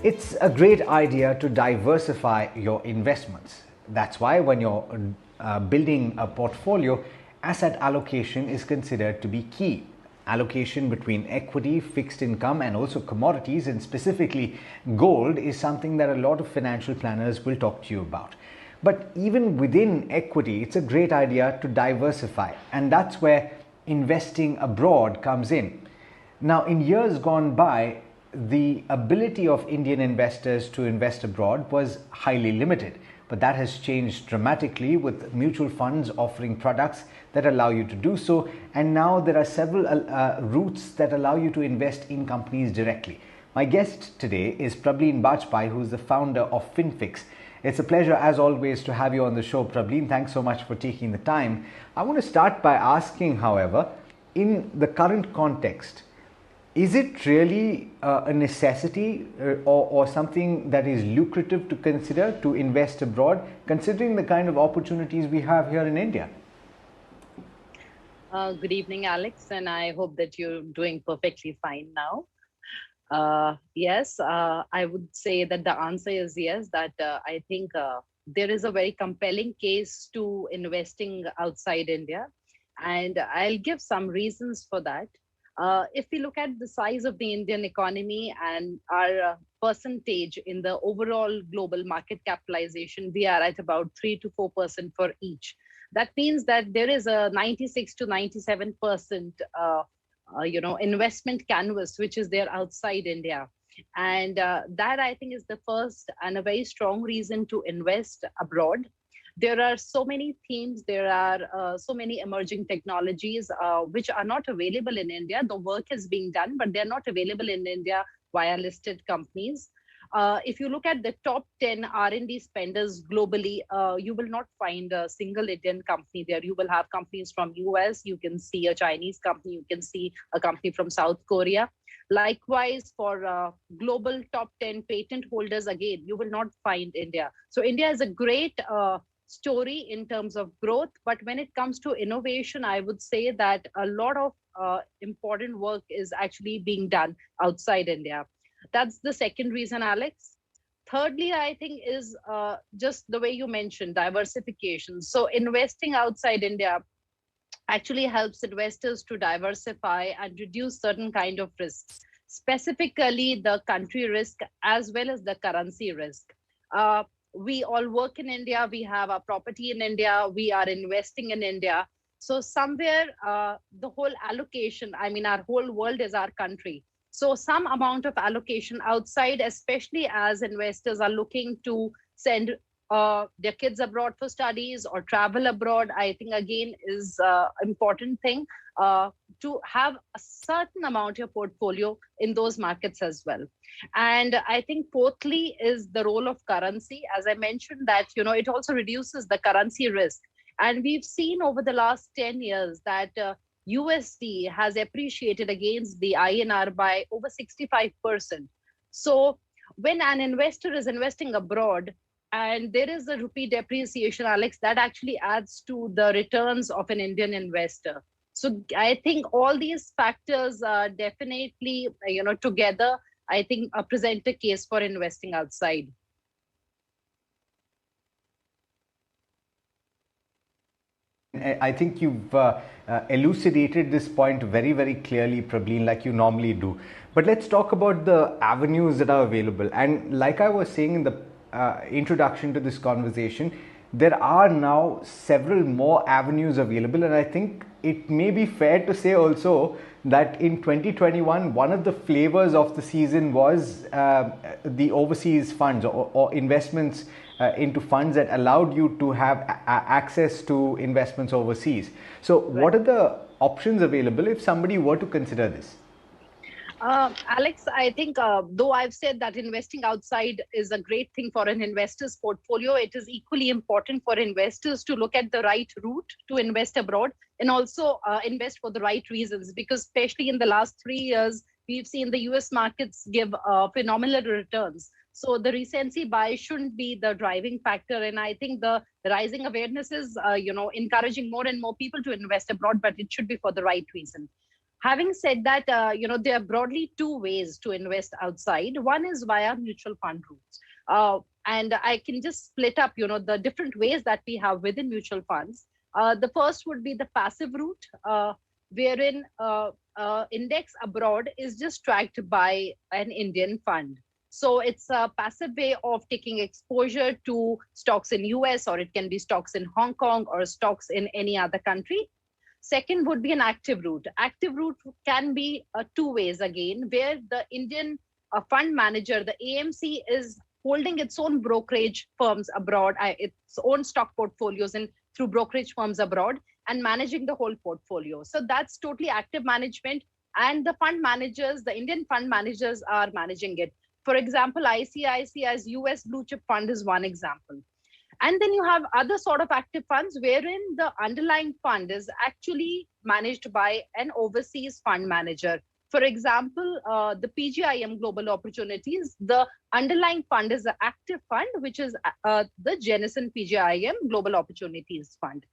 It's a great idea to diversify your investments. That's why when you're building a portfolio, asset allocation is considered to be key. Allocation between equity, fixed income, and also commodities, and specifically gold, is something that a lot of financial planners will talk to you about. But even within equity, it's a great idea to diversify, and that's where investing abroad comes in. Now, in years gone by, the ability of Indian investors to invest abroad was highly limited, but that has changed dramatically with mutual funds offering products that allow you to do so. And now there are several routes that allow you to invest in companies directly. My guest today is Prableen Bajpai, who is the founder of FinFix. It's a pleasure, as always, to have you on the show, Prableen. Thanks so much for taking the time. I want to start by asking, however, in the current context, is it really a necessity or something that is lucrative to consider to invest abroad, considering the kind of opportunities we have here in India? Good evening, Alex, and I hope that you're doing perfectly fine now. Yes, I would say that the answer is yes, that I think there is a very compelling case to investing outside India, and I'll give some reasons for that. If we look at the size of the Indian economy and our percentage in the overall global market capitalization, we are at about 3 to 4% for each. That means that there is a 96 to 97% investment canvas which is there outside India, and that I think is the first and a very strong reason to invest abroad. There are so many themes, there are so many emerging technologies which are not available in India. The work is being done, but they're not available in India via listed companies. If you look at the top 10 R&D spenders globally, you will not find a single Indian company there. You will have companies from US, you can see a Chinese company, you can see a company from South Korea. Likewise, for global top 10 patent holders, again, you will not find India. So India is a great story in terms of growth, but when it comes to innovation, I would say that a lot of important work is actually being done outside India. That's the second reason, Alex. Thirdly, I think is just the way you mentioned, diversification. So investing outside India actually helps investors to diversify and reduce certain kind of risks, specifically the country risk as well as the currency risk. We all work in India, we have a property in India, we are investing in India. So somewhere the whole allocation, I mean, our whole world is our country. So some amount of allocation outside, especially as investors are looking to send their kids abroad for studies or travel abroad, I think again is an important thing to have a certain amount of portfolio in those markets as well. And I think fourthly is the role of currency. As I mentioned that, it also reduces the currency risk. And we've seen over the last 10 years that USD has appreciated against the INR by over 65%. So when an investor is investing abroad and there is a rupee depreciation, Alex, that actually adds to the returns of an Indian investor. So I think all these factors definitely, together, I think present a case for investing outside. I think you've elucidated this point very, very clearly, Prableen, like you normally do. But let's talk about the avenues that are available. And like I was saying in the introduction to this conversation, there are now several more avenues available, and I think it may be fair to say also that in 2021, one of the flavors of the season was the overseas funds or investments into funds that allowed you to have access to investments overseas. So what are the options available if somebody were to consider this? Alex, I think though I've said that investing outside is a great thing for an investor's portfolio, it is equally important for investors to look at the right route to invest abroad and also invest for the right reasons, because especially in the last 3 years, we've seen the US markets give phenomenal returns. So the recency bias shouldn't be the driving factor. And I think the rising awareness is, encouraging more and more people to invest abroad, but it should be for the right reason. Having said that, there are broadly two ways to invest outside. One is via mutual fund routes. And I can just split up, the different ways that we have within mutual funds. The first would be the passive route, wherein index abroad is just tracked by an Indian fund. So it's a passive way of taking exposure to stocks in US, or it can be stocks in Hong Kong or stocks in any other country. Second would be an active route. Active route can be two ways again, where the Indian fund manager, the AMC, is holding its own brokerage firms abroad, its own stock portfolios and through brokerage firms abroad, and managing the whole portfolio. So that's totally active management. And the fund managers, the Indian fund managers, are managing it. For example, ICICI's US Blue Chip Fund is one example. And then you have other sort of active funds wherein the underlying fund is actually managed by an overseas fund manager. For example, the PGIM Global Opportunities, the underlying fund is the active fund, which is the Jennison PGIM Global Opportunities Fund.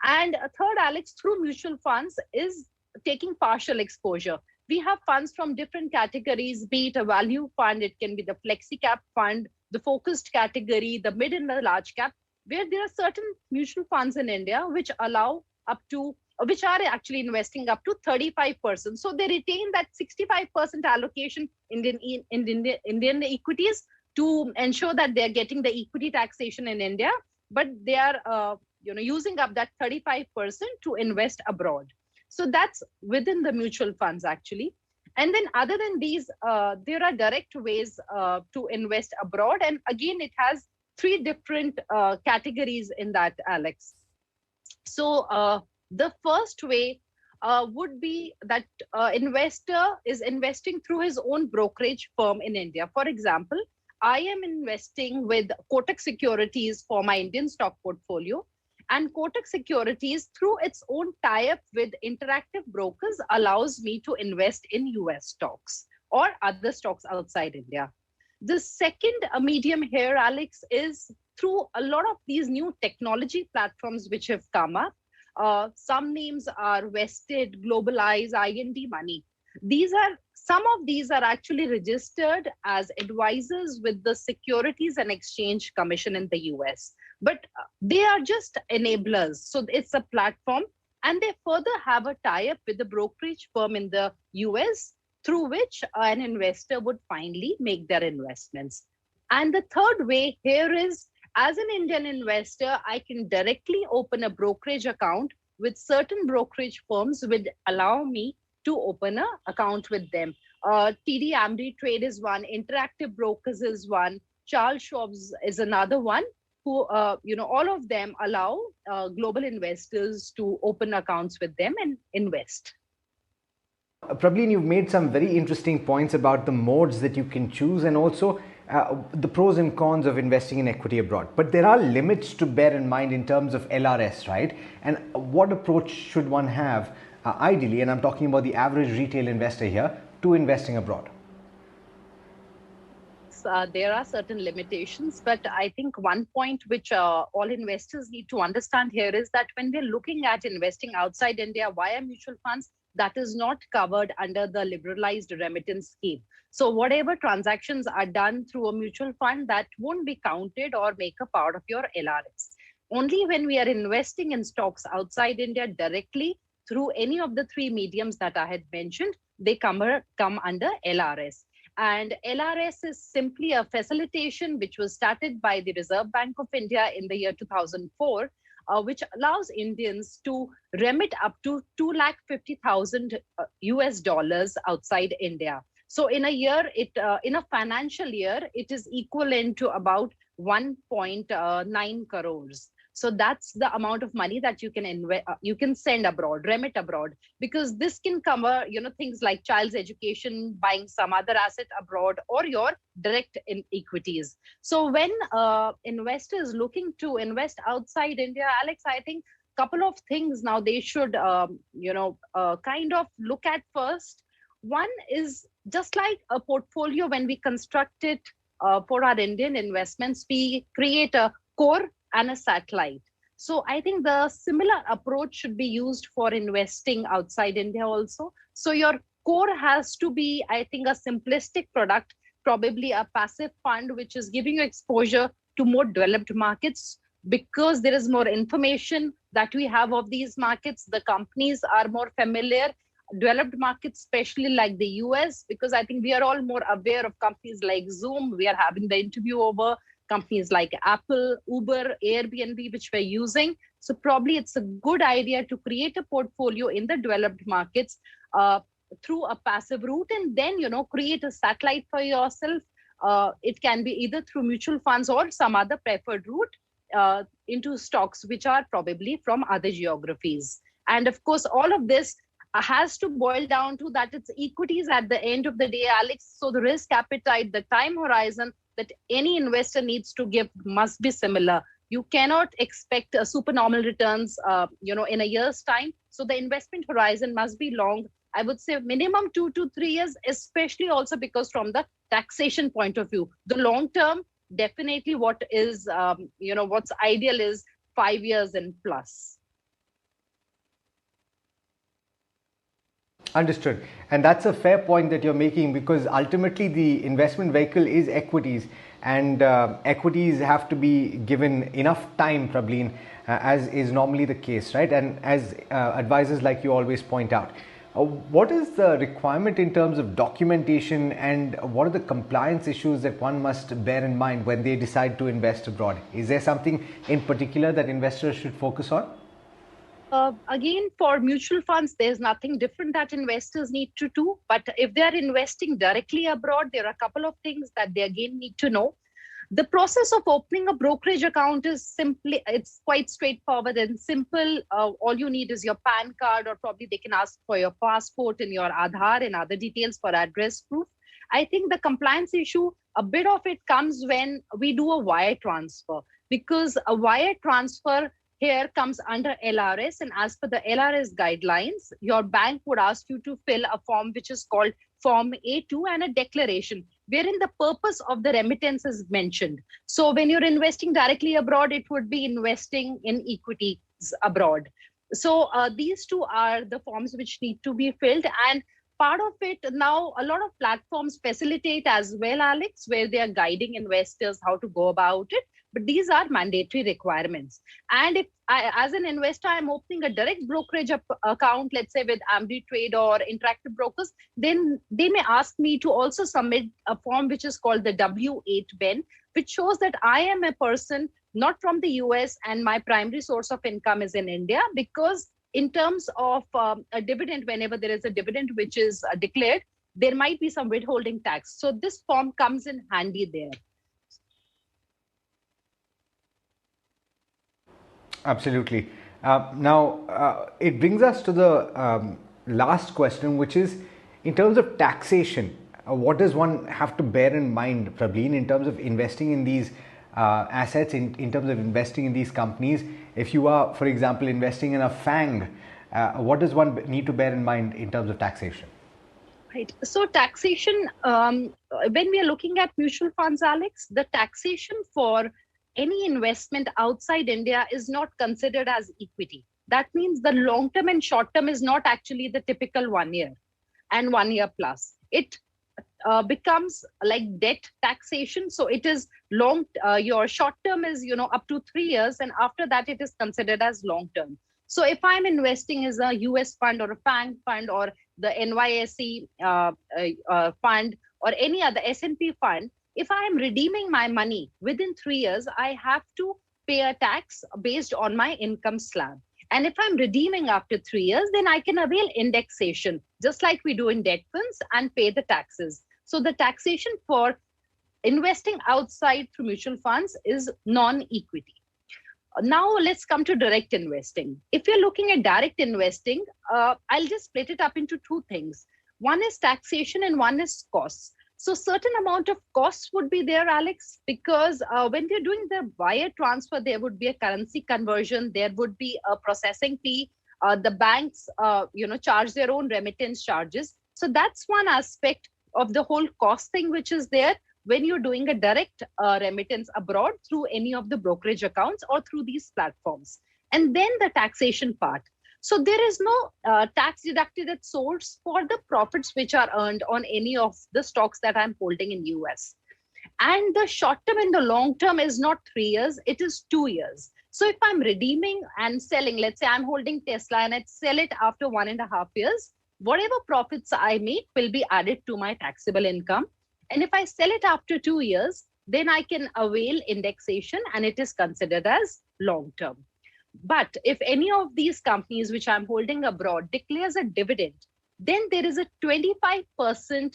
And third, Alex, through mutual funds is taking partial exposure. We have funds from different categories, be it a value fund, it can be the flexi cap fund, the focused category, the mid and the large cap, where there are certain mutual funds in India which allow up to, which are actually investing up to 35%. So they retain that 65% allocation in Indian equities to ensure that they're getting the equity taxation in India, but they are using up that 35% to invest abroad. So that's within the mutual funds actually. And then other than these, there are direct ways to invest abroad. And again, it has three different categories in that, Alex. So the first way would be that investor is investing through his own brokerage firm in India. For example, I am investing with Kotak Securities for my Indian stock portfolio. And Kotak Securities, through its own tie-up with Interactive Brokers, allows me to invest in US stocks or other stocks outside India. The second medium here, Alex, is through a lot of these new technology platforms which have come up. Some names are Vested, Globalize, IND Money. Some of these are actually registered as advisors with the Securities and Exchange Commission in the US. But they are just enablers. So it's a platform, and they further have a tie-up with the brokerage firm in the US through which an investor would finally make their investments. And the third way here is, as an Indian investor, I can directly open a brokerage account with certain brokerage firms which allow me to open an account with them. TD Ameritrade is one, Interactive Brokers is one, Charles Schwab's is another one, who, all of them allow global investors to open accounts with them and invest. Prableen, you've made some very interesting points about the modes that you can choose and also the pros and cons of investing in equity abroad. But there are limits to bear in mind in terms of LRS, right? And what approach should one have ideally, and I'm talking about the average retail investor here, to investing abroad? There are certain limitations, but I think one point which all investors need to understand here is that when we're looking at investing outside India via mutual funds, that is not covered under the liberalized remittance scheme. So whatever transactions are done through a mutual fund, that won't be counted or make a part of your LRS. Only when we are investing in stocks outside India directly through any of the three mediums that I had mentioned, they come under LRS. And LRS is simply a facilitation which was started by the Reserve Bank of India in the year 2004, which allows Indians to remit up to 250,000 US dollars outside India. So in a year, in a financial year, it is equivalent to about 1.9 crores. So that's the amount of money that you can send abroad, remit abroad, because this can cover, things like child's education, buying some other asset abroad, or your direct in equities. So when investors looking to invest outside India, Alex, I think a couple of things now they should, kind of look at first. One is just like a portfolio, when we construct it for our Indian investments, we create a core and a satellite. So I think the similar approach should be used for investing outside India also. So your core has to be, I think, a simplistic product, probably a passive fund, which is giving you exposure to more developed markets because there is more information that we have of these markets. The companies are more familiar. Developed markets, especially like the US, because I think we are all more aware of companies like Zoom. We are having the interview over companies like Apple, Uber, Airbnb, which we're using. So probably it's a good idea to create a portfolio in the developed markets through a passive route, and then create a satellite for yourself. It can be either through mutual funds or some other preferred route into stocks which are probably from other geographies. And of course, all of this has to boil down to that it's equities at the end of the day, Alex. So the risk appetite, the time horizon that any investor needs to give must be similar. You cannot expect a supernormal returns, in a year's time. So the investment horizon must be long. I would say minimum 2 to 3 years, especially also because from the taxation point of view, the long term, definitely what is, what's ideal is 5 years and plus. Understood. And that's a fair point that you're making, because ultimately the investment vehicle is equities, and equities have to be given enough time, Prableen, as is normally the case, right? And as advisors like you always point out, what is the requirement in terms of documentation, and what are the compliance issues that one must bear in mind when they decide to invest abroad? Is there something in particular that investors should focus on? Again, for mutual funds, there's nothing different that investors need to do. But if they are investing directly abroad, there are a couple of things that they again need to know. The process of opening a brokerage account is it's quite straightforward and simple. All you need is your PAN card, or probably they can ask for your passport and your Aadhaar and other details for address proof. I think the compliance issue, a bit of it comes when we do a wire transfer, because a wire transfer here comes under LRS, and as per the LRS guidelines, your bank would ask you to fill a form which is called Form A2 and a declaration, wherein the purpose of the remittance is mentioned. So when you're investing directly abroad, it would be investing in equities abroad. So these two are the forms which need to be filled. And part of it now, a lot of platforms facilitate as well, Alex, where they are guiding investors how to go about it. But these are mandatory requirements. And if I, as an investor, I'm opening a direct brokerage account, let's say with Trade or Interactive Brokers, then they may ask me to also submit a form which is called the W8BEN, which shows that I am a person not from the US and my primary source of income is in India, because in terms of a dividend, whenever there is a dividend which is declared, there might be some withholding tax. So this form comes in handy there. Absolutely. Now, it brings us to the last question, which is in terms of taxation. What does one have to bear in mind, Prableen, in terms of investing in these assets, in terms of investing in these companies? If you are, for example, investing in a FANG, what does one need to bear in mind in terms of taxation? Right. So taxation, when we are looking at mutual funds, Alex, the taxation for any investment outside India is not considered as equity. That means the long term and short term is not actually the typical 1 year and 1 year plus. It becomes like debt taxation. So it is long, your short term is, up to 3 years. And after that, it is considered as long term. So if I'm investing as a US fund or a FANG fund or the NYSE fund or any other S&P fund, if I am redeeming my money within 3 years, I have to pay a tax based on my income slab. And if I'm redeeming after 3 years, then I can avail indexation, just like we do in debt funds, and pay the taxes. So the taxation for investing outside through mutual funds is non-equity. Now let's come to direct investing. If you're looking at direct investing, I'll just split it up into two things. One is taxation and one is costs. So certain amount of costs would be there, Alex, because when they're doing the wire transfer, there would be a currency conversion, there would be a processing fee. The banks, charge their own remittance charges. So that's one aspect of the whole cost thing which is there. when you're doing a direct remittance abroad through any of the brokerage accounts or through these platforms. And then the taxation part. So there is no tax deducted at source for the profits which are earned on any of the stocks that I'm holding in US. And the short term and the long term is not 3 years, it is 2 years. So if I'm redeeming and selling, let's say I'm holding Tesla and I sell it after 1.5 years, whatever profits I make will be added to my taxable income. And if I sell it after 2 years, then I can avail indexation and it is considered as long term. But if any of these companies which I'm holding abroad declares a dividend, then there is a 25%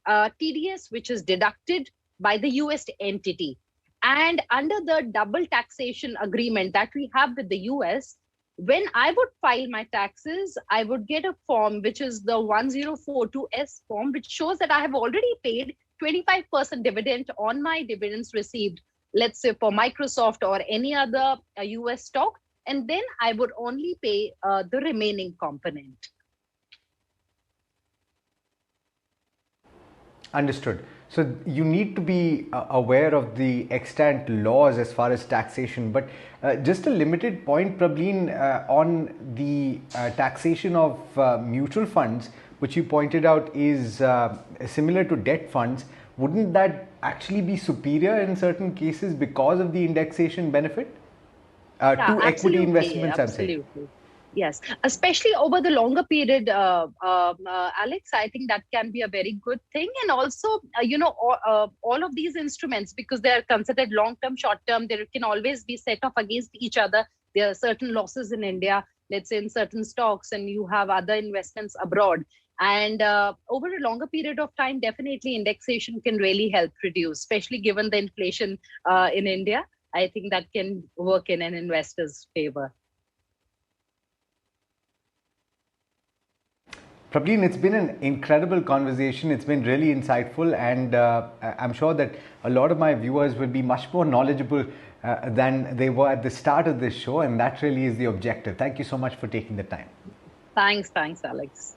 TDS which is deducted by the US entity. And under the double taxation agreement that we have with the US, when I would file my taxes, I would get a form, which is the 1042S form, which shows that I have already paid 25% dividend on my dividends received, let's say for Microsoft or any other US stock. And then I would only pay the remaining component. Understood. So you need to be aware of the extant laws as far as taxation, but just a limited point, Prableen, on the taxation of mutual funds, which you pointed out is similar to debt funds. Wouldn't that actually be superior in certain cases because of the indexation benefit to equity investments? Absolutely. Yes, especially over the longer period, Alex, I think that can be a very good thing. And also, all of these instruments, because they are considered long-term, short-term, they can always be set off against each other. There are certain losses in India, let's say in certain stocks, and you have other investments abroad. And over a longer period of time, definitely indexation can really help reduce, especially given the inflation in India. I think that can work in an investor's favor. Prableen, it's been an incredible conversation. It's been really insightful, and I'm sure that a lot of my viewers will be much more knowledgeable than they were at the start of this show, and that really is the objective. Thank you so much for taking the time. Thanks, Alex.